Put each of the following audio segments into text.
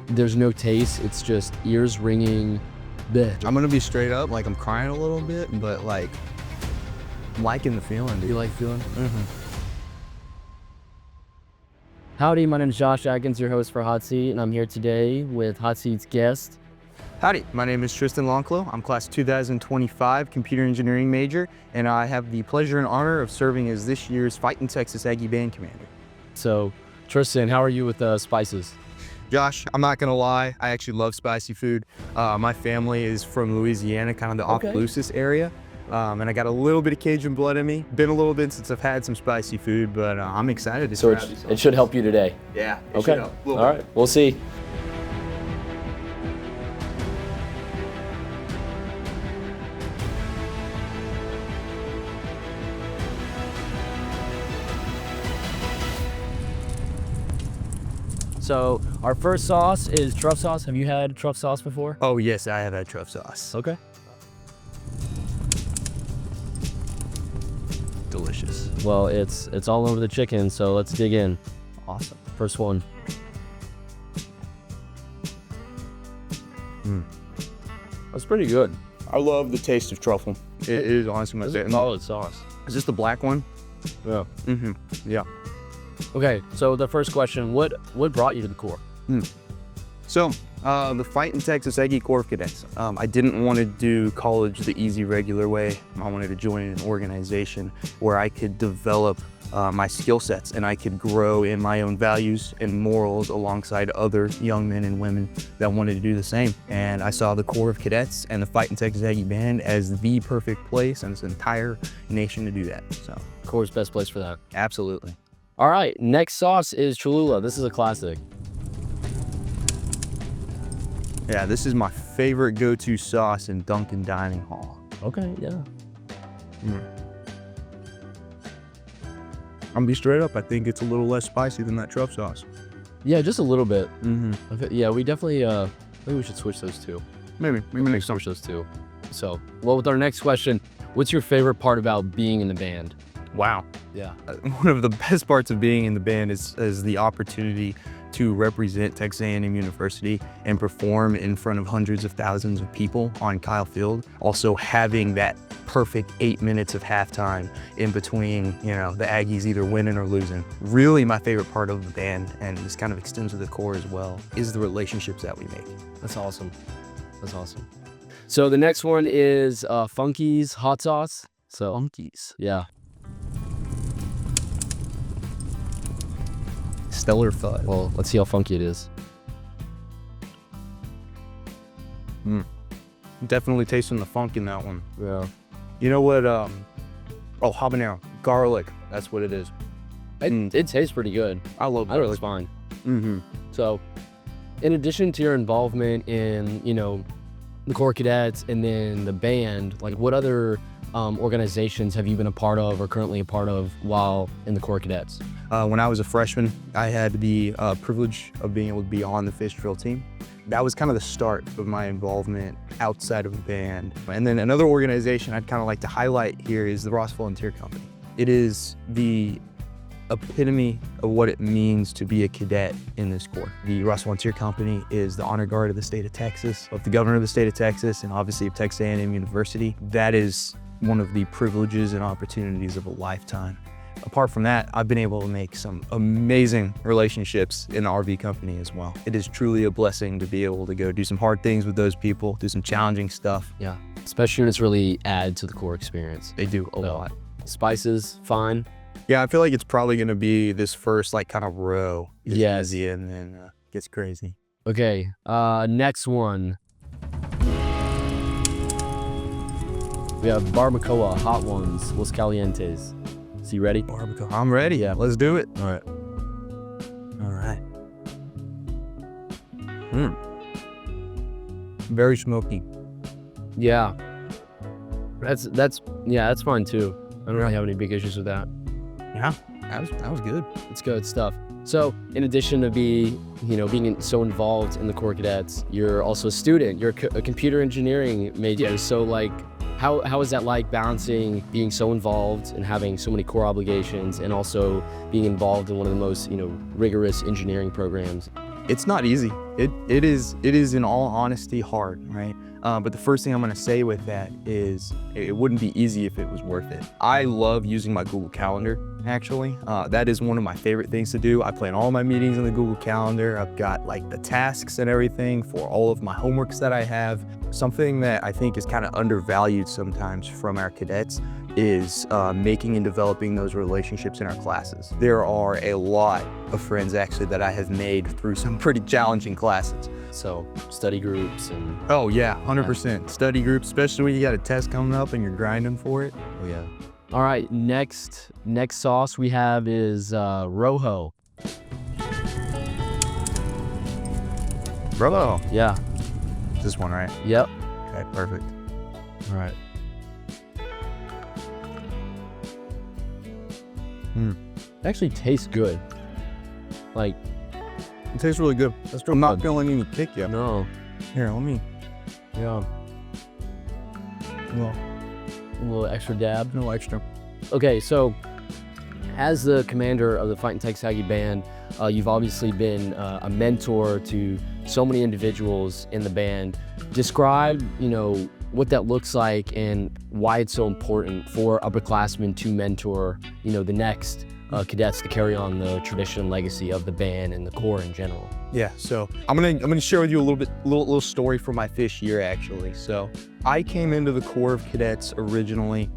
there's no taste. It's just ears ringing. Bleh. I'm gonna be straight up, like I'm crying a little bit, but like I'm liking the feeling, dude. You like feeling? Howdy, my name is Josh Atkins, your host for Hot Seat, and I'm here today with Hot Seat's guest. Howdy, my name is Tristan Lanclos. I'm class 2025 computer engineering major, and I have the pleasure and honor of serving as this year's Fightin Texas Aggie band commander. So, Tristan, how are you with spices? Josh, I'm not gonna lie, I actually love spicy food. My family is from Louisiana, kind of the Opelousas area, and I got a little bit of Cajun blood in me. Been a little bit since I've had some spicy food, but I'm excited to So try this. it should help you today. Yeah, it Okay. should help a little All bit. right, we'll see. So our first sauce is truff sauce. Have you had truff sauce before? Oh yes, I have had truff sauce. Okay. Delicious. Well, it's all over the chicken, so let's dig in. Awesome. First one. That's pretty good. I love the taste of truffle. It is honestly my This is a favorite. solid sauce. Is this the black one? Yeah. Yeah. Okay, so the first question, what brought you to the Corps? So, the Fightin Texas Aggie Corps of Cadets. I didn't want to do college the easy, regular way. I wanted to join an organization where I could develop my skill sets and I could grow in my own values and morals alongside other young men and women that wanted to do the same. And I saw the Corps of Cadets and the Fightin Texas Aggie Band as the perfect place and this entire nation to do that. So, Corps' best place for that. absolutely. All right, next sauce is Cholula. This is a classic. Yeah, this is my favorite go-to sauce in Dunkin' Dining Hall. Okay, yeah. I'm gonna be straight up, I think it's a little less spicy than that truff sauce. Yeah, just a little bit. Okay, yeah, we definitely, maybe we should switch those two. Maybe next time. Switch those two. So, well, with our next question, what's your favorite part about being in the band? Wow. Yeah. One of the best parts of being in the band is the opportunity to represent Texas A&M University and perform in front of hundreds of thousands of people on Kyle Field. Also having that perfect 8 minutes of halftime in between, you know, the Aggies either winning or losing. Really my favorite part of the band, and this kind of extends to the Corps as well, is the relationships that we make. That's awesome. That's awesome. So the next one is Funky's hot sauce. So, Funkies. yeah. Stellar Fud. Well, let's see how funky it is. Definitely tasting the funk in that one. Yeah. You know what, habanero, garlic, that's what it is. It tastes pretty good. I love I think it's garlic. fine. So, in addition to your involvement in, you know, the Corps Cadets and then the band, like what other organizations have you been a part of or currently a part of while in the Corps Cadets? When I was a freshman, I had the privilege of being able to be on the fish drill team. That was kind of the start of my involvement outside of the band. And then another organization I'd kind of like to highlight here is the Ross Volunteer Company. It is the epitome of what it means to be a cadet in this Corps. The Ross Volunteer Company is the honor guard of the state of Texas, of the governor of the state of Texas, and obviously of Texas A&M University. That is one of the privileges and opportunities of a lifetime. Apart from that, I've been able to make some amazing relationships in the RV company as well. It is truly a blessing to be able to go do some hard things with those people, do some challenging stuff. Yeah. Special units really add to the Corps experience. They do a lot. Spices, fine. Yeah, I feel like it's probably gonna be this first like kind of row. It's Yes. easy and then gets crazy. Okay, next one. We have barbacoa, hot ones, los calientes. So you ready? Barbacoa. I'm ready. Yeah, let's do it. All right. All right. Very smoky. Yeah. That's fine too. I don't really have any big issues with that. Yeah, that was good. It's good stuff. So in addition to being so involved in the Corps Cadets, you're also a student. You're a computer engineering major. Yeah. So like, how is that like balancing being so involved and having so many core obligations and also being involved in one of the most rigorous engineering programs? It's not easy. It is in all honesty hard, right? But the first thing I'm gonna say with that is it wouldn't be easy if it was worth it. I love using my Google Calendar, actually. That is one of my favorite things to do. I plan all my meetings in the Google Calendar. I've got like the tasks and everything for all of my homeworks that I have. Something that I think is kind of undervalued sometimes from our cadets is making and developing those relationships in our classes. There are a lot of friends actually that I have made through some pretty challenging classes. So study groups and Oh yeah, 100%. Study groups, especially when you got a test coming up and you're grinding for it. oh yeah. All right, next sauce we have is Rojo. Bravo. Yeah. This one, right? Yep. Okay, perfect. All right. It actually tastes good. Like, It tastes really good. that's I'm not feeling any kick yet. No. Here, let me. Yeah. Well, A little extra dab. no extra. Okay, so as the commander of the Fightin Texas Aggie band, you've obviously been a mentor to so many individuals in the band. Describe, what that looks like and why it's so important for upperclassmen to mentor, the next cadets to carry on the tradition and legacy of the band and the Corps in general. Yeah, so I'm gonna share with you a little story from my fish year actually. So I came into the Corps of Cadets originally.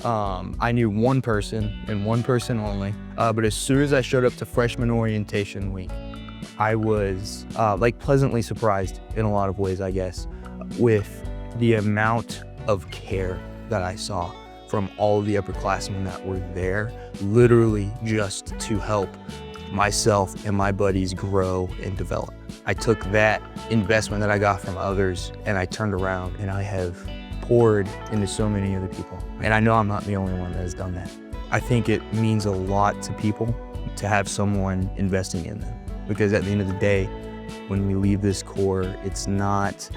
I knew one person and one person only, but as soon as I showed up to freshman orientation week, I was pleasantly surprised in a lot of ways, I guess, with the amount of care that I saw from all of the upperclassmen that were there, literally just to help myself and my buddies grow and develop. I took that investment that I got from others and I turned around and I have poured into so many other people. And I know I'm not the only one that has done that. I think it means a lot to people to have someone investing in them, because at the end of the day, when we leave this Corps, it's not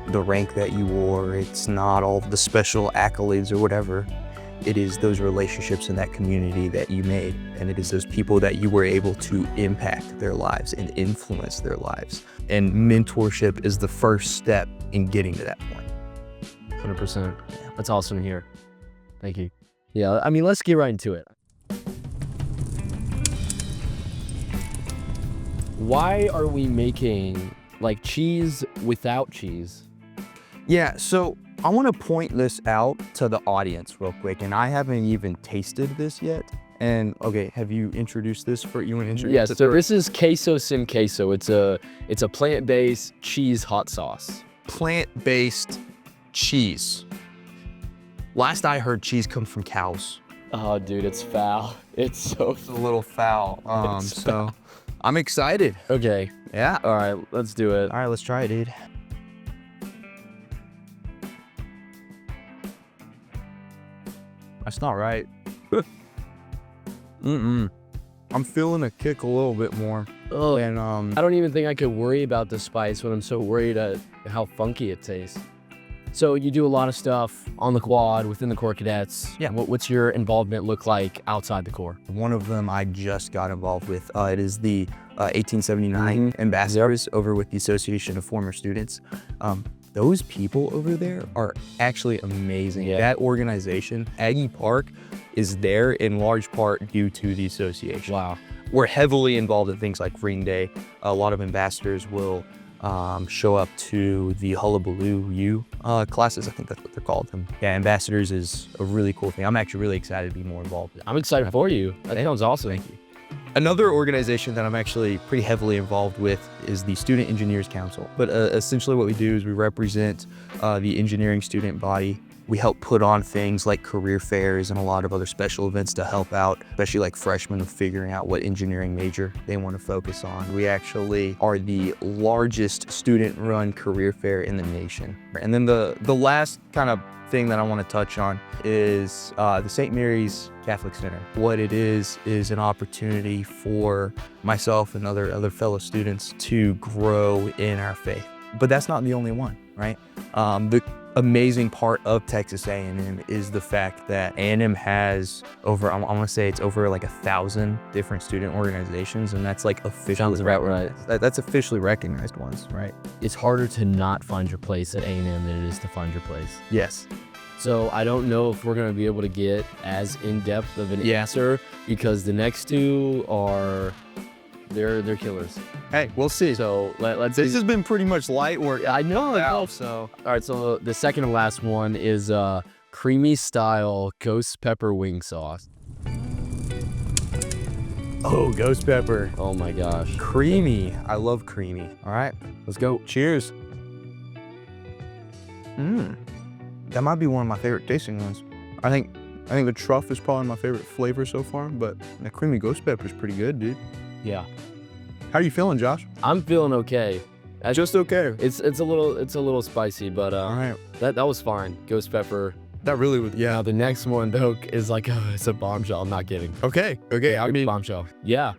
the rank that you wore, it's not all the special accolades or whatever. It is those relationships in that community that you made, and it is those people that you were able to impact their lives and influence their lives. And mentorship is the first step in getting to that point. 100%. That's awesome to hear. Thank you. Yeah, I mean, let's get right into it. Why are we making cheese without cheese? Yeah, so I want to point this out to the audience real quick, and I haven't even tasted this yet. And okay, have you introduced this for you? Yes, so this is queso sin queso. It's a plant-based cheese hot sauce. Plant-based cheese. Last I heard, cheese comes from cows. Oh, dude, it's foul. It's so It's a little foul. So I'm excited. Okay. Yeah. All right, let's do it. All right, let's try it, dude. That's not right. I'm feeling a kick a little bit more. Oh, And I don't even think I could worry about the spice when I'm so worried at how funky it tastes. So you do a lot of stuff on the quad within the Corps Cadets. Yeah. What's your involvement look like outside the Corps? one of them I just got involved with. It is the 1879 ambassadors over with the Association of Former Students. Those people over there are actually amazing. Yeah. That organization, Aggie Park, is there in large part due to the association. Wow. We're heavily involved in things like Ring Day. A lot of ambassadors will show up to the Hullabaloo U classes. I think that's what they're called. And yeah, ambassadors is a really cool thing. I'm actually really excited to be more involved. I'm excited for you. That sounds awesome. Thank you. Another organization that I'm actually pretty heavily involved with is the Student Engineers Council. But essentially what we do is we represent the engineering student body. We help put on things like career fairs and a lot of other special events to help out, especially like freshmen with figuring out what engineering major they want to focus on. We actually are the largest student-run career fair in the nation. And then the last kind of thing that I want to touch on is the St. Mary's Catholic Center. What it is an opportunity for myself and other fellow students to grow in our faith. But that's not the only one, right? amazing part of Texas A&M is the fact that A&M has over, I want to say it's over like 1,000 different student organizations, and that's like officially Sounds about right. That's officially recognized ones, right? It's harder to not find your place at A&M than it is to find your place. Yes. So I don't know if we're going to be able to get as in-depth of an answer, because the next two are, they're killers. Hey, we'll see. So let's This has been pretty much light work. I know. Out, so. All right, so the second and last one is creamy style ghost pepper wing sauce. Oh, ghost pepper. Oh my gosh. Creamy. I love creamy. All right, let's go. Cheers. That might be one of my favorite tasting ones. I think the truff is probably my favorite flavor so far, but the creamy ghost pepper is pretty good, dude. Yeah. How are you feeling, Josh? I'm feeling okay. Just okay. It's a little spicy, but All right. that was fine. Ghost pepper. That really would. Yeah. The next one though is like it's a bombshell. I'm not kidding. Okay. I mean, Bombshell. Yeah.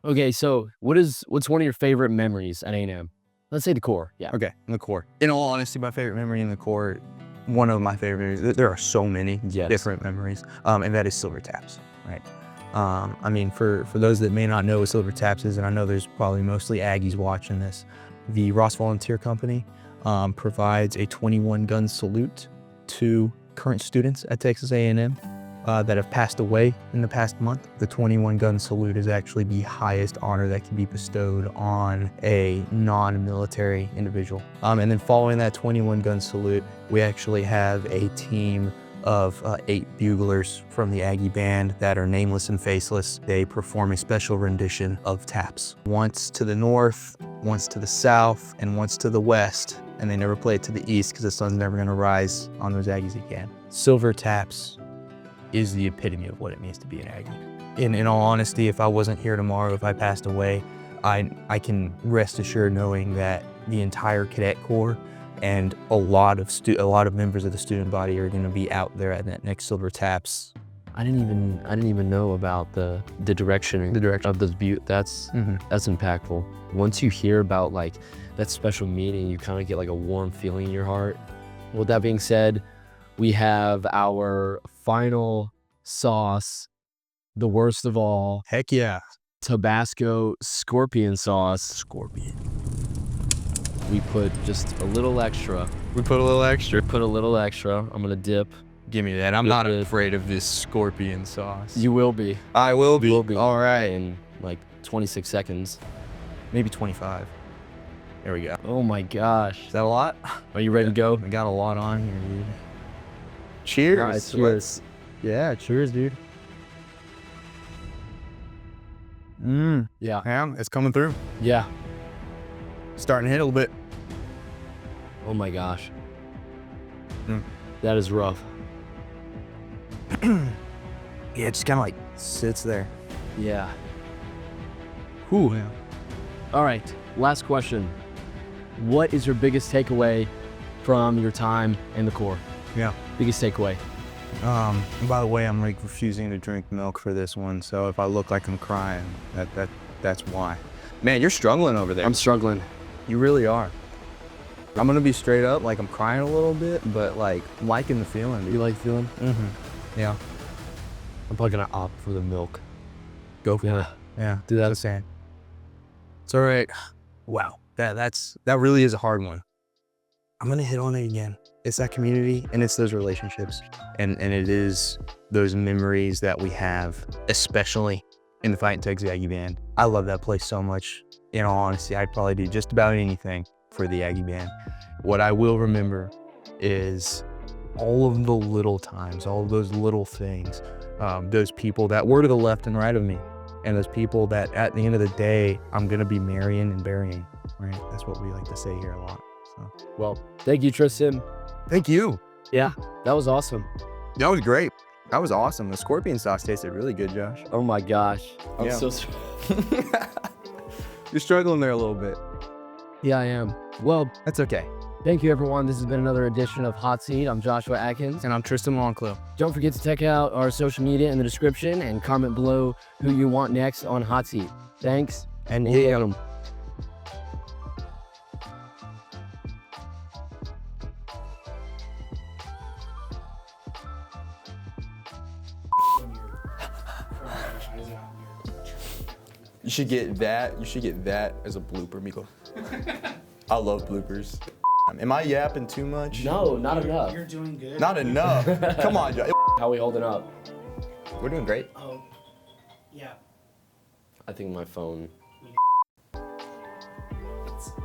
Okay. So what's one of your favorite memories at A&M? Let's say the core. Yeah. okay. In the core. In all honesty, my favorite memory in the core, one of my favorite memories. There are so many different memories, and that is Silver Taps, right? I mean, for those that may not know what Silver Taps is, and I know there's probably mostly Aggies watching this, the Ross Volunteer Company provides a 21 gun salute to current students at Texas A&M that have passed away in the past month. The 21 gun salute is actually the highest honor that can be bestowed on a non-military individual. And then following that 21 gun salute, we actually have a team of 8 buglers from the Aggie band that are nameless and faceless. They perform a special rendition of taps. Once to the north, once to the south, and once to the west. And they never play it to the east because the sun's never gonna rise on those Aggies again. Silver Taps is the epitome of what it means to be an Aggie. In all honesty, if I wasn't here tomorrow, if I passed away, I can rest assured knowing that the entire cadet corps and a lot of members of the student body are going to be out there at that next Silver Taps. I didn't even know about the direction of this butte. That's impactful. Once you hear about like that special meeting, you kind of get like a warm feeling in your heart. With that being said, we have our final sauce, the worst of all. Heck yeah. Tabasco scorpion sauce. Scorpion. We put just a little extra. We put a little extra. Put a little extra. I'm gonna dip. Give me that. I'm not afraid of this scorpion sauce. You will be. I will be. You will be. All right. In like 26 seconds. Maybe 25. There we go. Oh my gosh. Is that a lot? Are you ready to go? We got a lot on here, dude. Cheers. All right, cheers. Yeah, cheers, dude. Yeah. Yeah, it's coming through. Yeah. Starting to hit a little bit. Oh my gosh. That is rough. Yeah, it just kind of like sits there. Yeah. Whew. Yeah. All right. Last question. What is your biggest takeaway from your time in the Corps? Yeah. Biggest takeaway. And by the way, I'm like refusing to drink milk for this one, so if I look like I'm crying, that's why. Man, you're struggling over there. I'm struggling. You really are. I'm gonna be straight up, like I'm crying a little bit, but like liking the feeling. Dude. You like feeling? Yeah. I'm probably gonna opt for the milk. Go for it. Yeah. Do that. Same. It's all right. Wow. That really is a hard one. I'm gonna hit on it again. It's that community and it's those relationships. And it is those memories that we have, especially in the Fightin Texas Aggie band. I love that place so much. In all honesty, I'd probably do just about anything for the Aggie band. What I will remember is all of the little times, all of those little things, those people that were to the left and right of me, and those people that at the end of the day, I'm gonna be marrying and burying, right? That's what we like to say here a lot. So. Well, thank you, Tristan. Thank you. Yeah, that was awesome. That was great. That was awesome. The scorpion sauce tasted really good, Josh. Oh my gosh. I'm Yeah. so You're struggling there a little bit. Yeah, I am. Well, That's okay. thank you, everyone. This has been another edition of Hot Seat. I'm Joshua Atkins. And I'm Tristan Lanclos. Don't forget to check out our social media in the description and comment below who you want next on Hot Seat. Thanks. And We'll yeah. get 'em. eyes out here. You should get that. You should get that as a blooper, Miko. I love bloopers. Am I yapping too much? No, not enough. You're doing good. Not enough. Come on, Joe. How we holding up? We're doing great. Oh, yeah. I think my phone.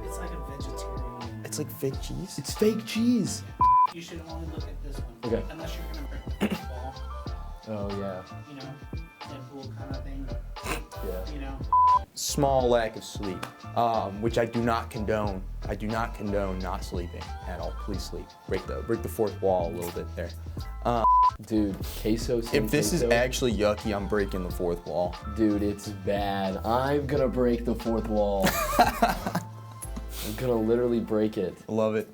It's like a vegetarian. It's like fake cheese. It's fake cheese. You should only look at this one. Okay. Unless you're gonna break the ball, Oh yeah. you know, Deadpool kind of thing. Yeah. You know. Small lack of sleep, which I do not condone. I do not condone not sleeping at all. Please sleep. Break the fourth wall a little bit there. Dude, queso. If this is queso. actually yucky, I'm breaking the fourth wall. Dude, it's bad. I'm gonna break the fourth wall. I'm gonna literally break it. Love it.